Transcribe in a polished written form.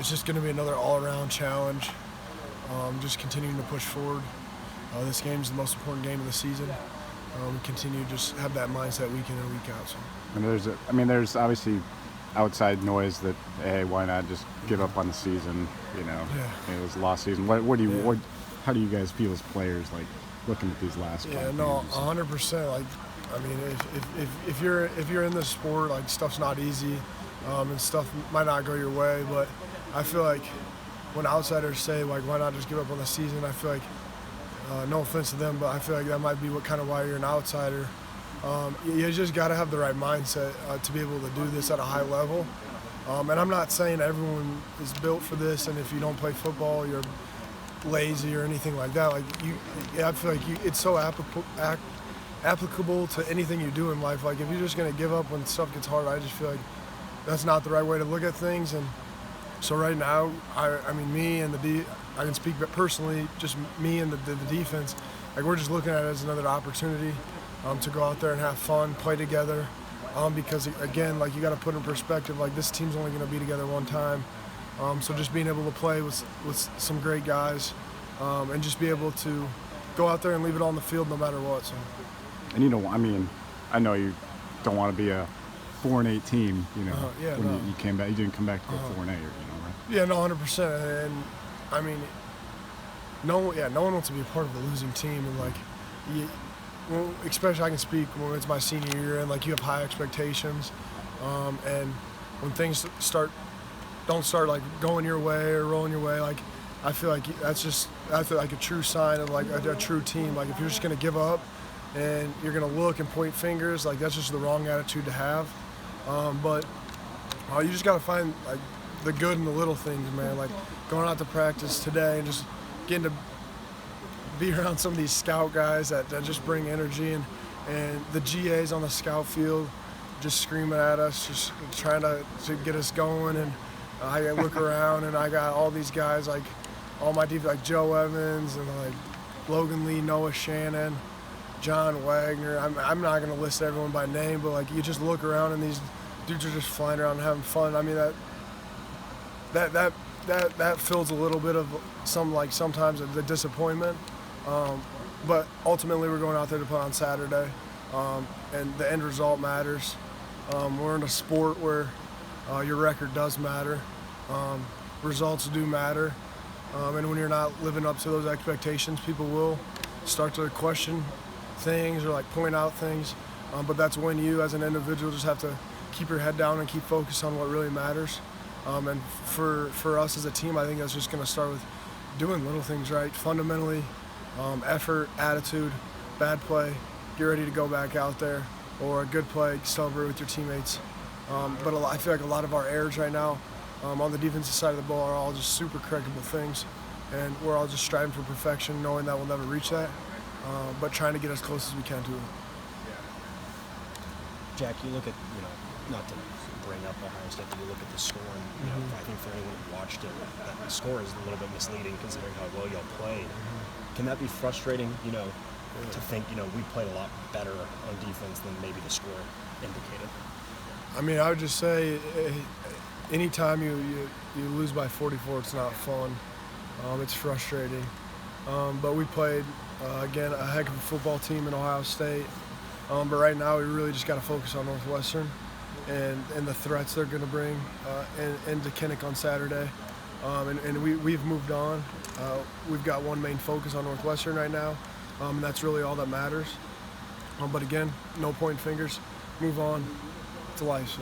it's just going to be another all-around challenge. Just continuing to push forward. This game is the most important game of the season. We continue to just have that mindset week in and week out. So. And there's obviously outside noise that, hey, why not just give up on the season? It was lost season. How do you guys feel as players, like looking at these last? Yeah, no, 100%. Like, I mean, if you're in this sport, like stuff's not easy, and stuff might not go your way. But I feel like when outsiders say like, why not just give up on the season? I feel like, no offense to them, but I feel like that might be why you're an outsider. You just got to have the right mindset to be able to do this at a high level. And I'm not saying everyone is built for this, and if you don't play football, you're lazy or anything like that. I feel like it's so applicable to anything you do in life. Like if you're just gonna give up when stuff gets hard, I just feel like that's not the right way to look at things. And so right now, I mean, me and I can speak personally, just me and the defense. Like we're just looking at it as another opportunity to go out there and have fun, play together. Because again, like you got to put in perspective, like this team's only going to be together one time. So just being able to play with some great guys, and just be able to go out there and leave it all on the field no matter what. So. And I mean, I know you don't want to be a 4-8 team. You came back, you didn't come back to go 4-8, right? Yeah, no, 100%. And I mean, no one wants to be a part of a losing team, and like, well, especially I can speak when it's my senior year and like you have high expectations, and when things don't start like going your way or rolling your way, like I feel like that's like a true sign of like a true team. Like if you're just gonna give up and you're gonna look and point fingers, like that's just the wrong attitude to have. But you just gotta find like the good in the little things, man. Like going out to practice today and just getting to be around some of these scout guys that just bring energy, and the GAs on the scout field just screaming at us, just trying to get us going. And I look around and I got all these guys, like all my defense, like Joe Evans and like Logan Lee, Noah Shannon, John Wagner. I'm not gonna list everyone by name, but like you just look around and these dudes are just flying around and having fun. I mean that fills a little bit of sometimes the disappointment. But ultimately we're going out there to play on Saturday, and the end result matters. We're in a sport where your record does matter, results do matter, and when you're not living up to those expectations, people will start to question things or like point out things, but that's when you as an individual just have to keep your head down and keep focused on what really matters. And for us as a team, I think that's just going to start with doing little things right, fundamentally. Effort, attitude, bad play, get ready to go back out there, or a good play, celebrate with your teammates. But I feel like a lot of our errors right now on the defensive side of the ball are all just super correctable things, and we're all just striving for perfection, knowing that we'll never reach that, but trying to get as close as we can to it. Jack, you look at, not to bring up Ohio State, but you look at the score, and I think for anyone who watched it, that score is a little bit misleading considering how well y'all played. Can that be frustrating, to think, we played a lot better on defense than maybe the score indicated? I mean, I would just say anytime you lose by 44, it's not fun. It's frustrating. But we played, again, a heck of a football team in Ohio State. But right now we really just got to focus on Northwestern and the threats they're going to bring into Kinnick on Saturday. And we've moved on. We've got one main focus on Northwestern right now, and that's really all that matters. But again, no pointing fingers, move on to life. So.